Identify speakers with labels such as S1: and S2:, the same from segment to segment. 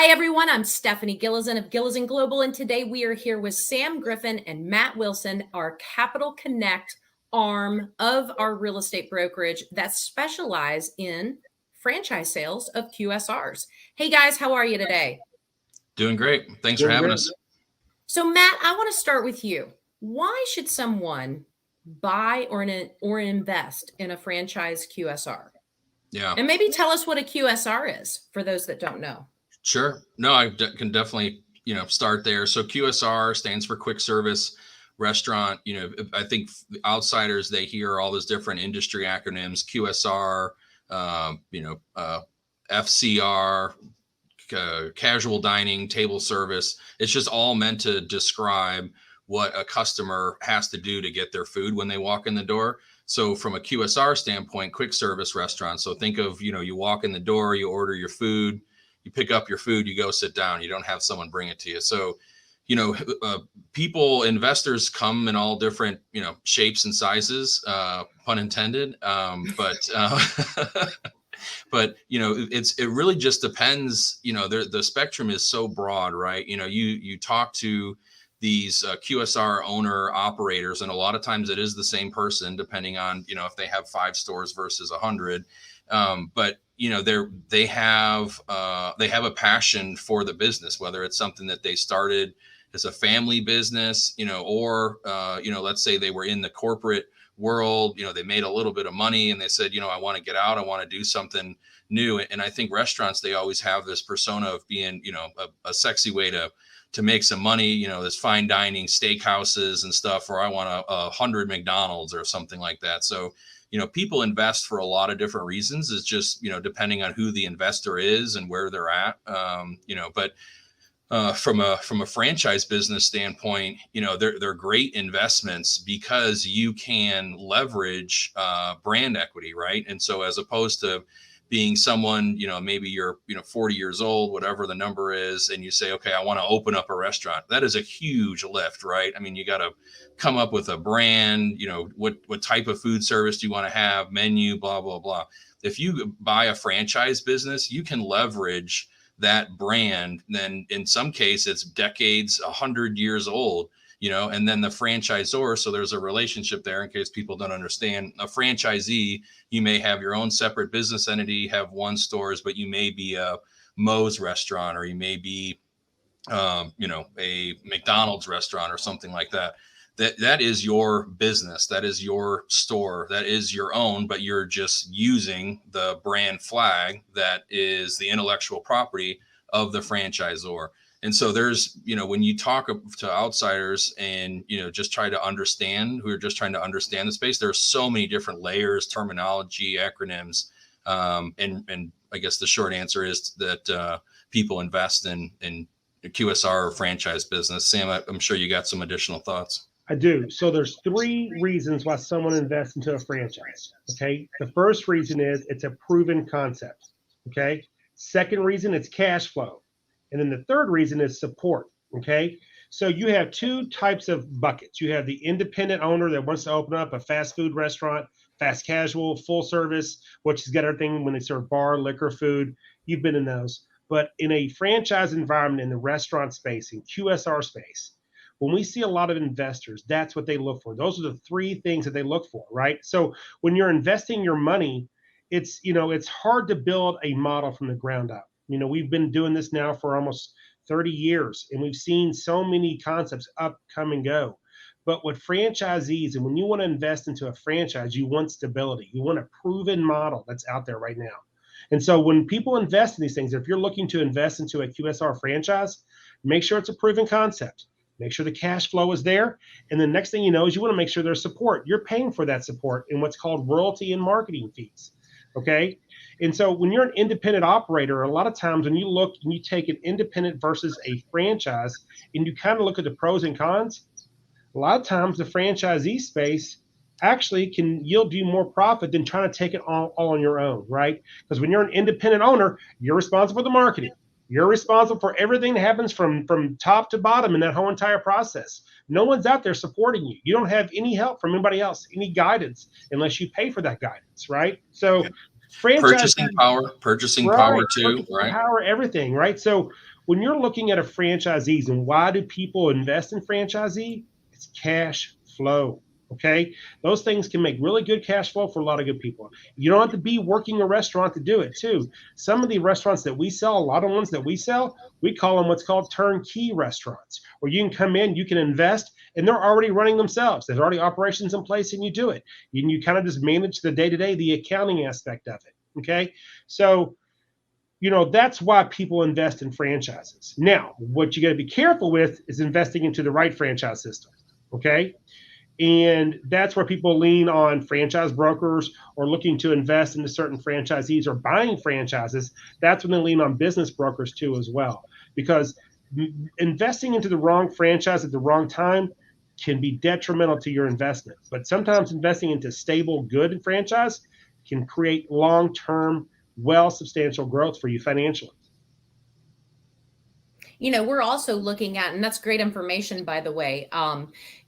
S1: Hi, everyone. I'm Stephanie Gillison of Gillison Global, and today we are here with Sam Griffin and Matt Wilson, our Capital Connect arm of our real estate brokerage that specialize in franchise sales of QSRs. Hey, guys, how are you today?
S2: Doing great. Thanks for having us.
S1: So, Matt, I want to start with you. Why should someone buy or invest in a franchise QSR?
S2: Yeah.
S1: And maybe tell us what a QSR is for those that don't know.
S2: Sure. No, I can definitely, start there. So QSR stands for quick service restaurant. I think outsiders, they hear all those different industry acronyms, QSR, FCR, casual dining, table service. It's just all meant to describe what a customer has to do to get their food when they walk in the door. So from a QSR standpoint, quick service restaurant. So think of, you walk in the door, you order your food, you pick up your food, you go sit down. You don't have someone bring it to you. So, investors come in all different, shapes and sizes, pun intended. But it really just depends. The spectrum is so broad, right? You talk to these QSR owner operators, and a lot of times it is the same person, depending on, if they have 5 stores versus 100. But they have a passion for the business, whether it's something that they started as a family business, or let's say they were in the corporate world, they made a little bit of money and they said, I want to get out, I want to do something new. And I think restaurants, they always have this persona of being, a sexy way to make some money, this fine dining steakhouses and stuff, or I want 100 McDonald's or something like that. So, people invest for a lot of different reasons. It's just, depending on who the investor is and where they're at, but from a franchise business standpoint, they're great investments because you can leverage brand equity, right? And so as opposed to being someone, maybe you're, 40 years old, whatever the number is, and you say, okay, I want to open up a restaurant. That is a huge lift, right? I mean, you got to come up with a brand, what type of food service do you want to have, menu, blah, blah, blah. If you buy a franchise business, you can leverage that brand. Then in some case, it's decades, 100 years old, and then the franchisor. So there's a relationship there in case people don't understand. A franchisee, you may have your own separate business entity, have 1 stores, but you may be a Moe's restaurant, or you may be, a McDonald's restaurant or something like that. That is your business. That is your store. That is your own, but you're just using the brand flag that is the intellectual property of the franchisor. And so there's, when you talk to outsiders and, just try to understand, who are just trying to understand the space, there's so many different layers, terminology, acronyms. And I guess the short answer is that people invest in QSR or franchise business. Sam, I'm sure you got some additional thoughts.
S3: I do. So there's 3 reasons why someone invests into a franchise. Okay. The first reason is it's a proven concept. Okay. Second reason, it's cash flow. And then the third reason is support. Okay. So you have 2 types of buckets. You have the independent owner that wants to open up a fast food restaurant, fast casual, full service, which has got everything when they serve bar, liquor, food. You've been in those. But in a franchise environment, in the restaurant space, in QSR space, when we see a lot of investors, that's what they look for. Those are the 3 things that they look for, right? So when you're investing your money, it's hard to build a model from the ground up. We've been doing this now for almost 30 years, and we've seen so many concepts up, come, and go. But with franchisees, and when you want to invest into a franchise, you want stability. You want a proven model that's out there right now. And so when people invest in these things, if you're looking to invest into a QSR franchise, make sure it's a proven concept. Make sure the cash flow is there. And the next thing you know is you want to make sure there's support. You're paying for that support in what's called royalty and marketing fees. Okay. And so when you're an independent operator, a lot of times when you look and you take an independent versus a franchise and you kind of look at the pros and cons, a lot of times the franchisee space actually can yield you more profit than trying to take it all on your own, right? Because when you're an independent owner, you're responsible for the marketing. You're responsible for everything that happens from top to bottom in that whole entire process. No one's out there supporting you. You don't have any help from anybody else, any guidance, unless you pay for that guidance, right? So
S2: purchasing power too, right?
S3: Power, everything, right? So when you're looking at a franchisees and why do people invest in franchisee, it's cash flow. Okay. Those things can make really good cash flow for a lot of good people. You don't have to be working a restaurant to do it too. Some of the restaurants that we sell, a lot of ones that we sell, we call them what's called turnkey restaurants, where you can come in, you can invest, and they're already running themselves. There's already operations in place and you do it. You kind of just manage the day-to-day, the accounting aspect of it. Okay. So, that's why people invest in franchises. Now, what you got to be careful with is investing into the right franchise system. Okay. And that's where people lean on franchise brokers or looking to invest into certain franchisees or buying franchises. That's when they lean on business brokers too as well, because investing into the wrong franchise at the wrong time can be detrimental to your investment. But sometimes investing into stable, good franchise can create long-term, substantial growth for you financially.
S1: We're also looking at, and that's great information, by the way.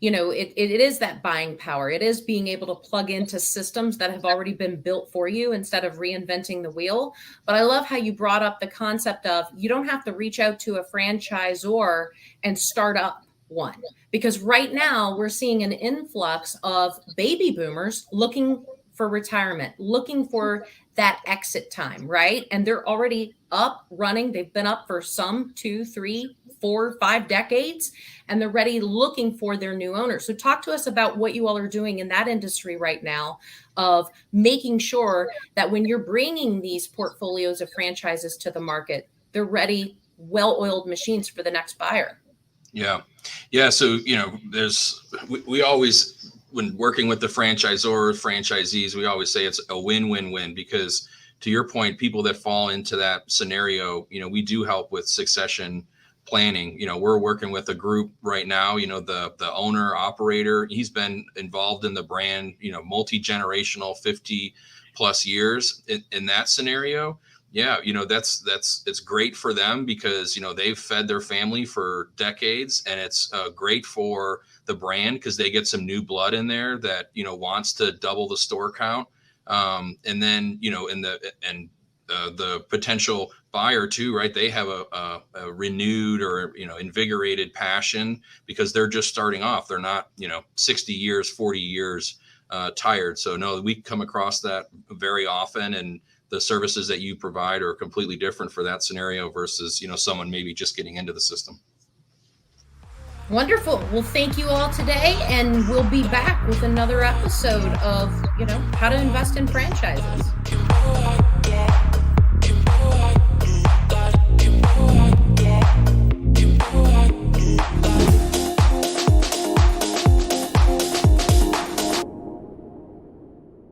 S1: It is that buying power. It is being able to plug into systems that have already been built for you instead of reinventing the wheel. But I love how you brought up the concept of you don't have to reach out to a franchisor and start up one, because right now we're seeing an influx of baby boomers looking for retirement, looking for that exit time, right? And they're already up running. They've been up for some 2, 3, 4, 5 decades, and they're ready looking for their new owner. So talk to us about what you all are doing in that industry right now of making sure that when you're bringing these portfolios of franchises to the market, they're ready, well-oiled machines for the next buyer.
S2: Yeah. So, we always, when working with the franchisor, franchisees, we always say it's a win-win-win, because to your point, people that fall into that scenario, we do help with succession planning. We're working with a group right now, the owner operator, he's been involved in the brand, multi-generational, 50 plus years in that scenario. Yeah. It's great for them because, they've fed their family for decades, and it's great for the brand because they get some new blood in there that, wants to double the store count. And then, the potential buyer too, right? They have a renewed or, invigorated passion because they're just starting off. They're not, 60 years, 40 years tired. So no, we come across that very often, and the services that you provide are completely different for that scenario versus, someone maybe just getting into the system.
S1: Wonderful. Well, thank you all today, and we'll be back with another episode of, how to invest in franchises.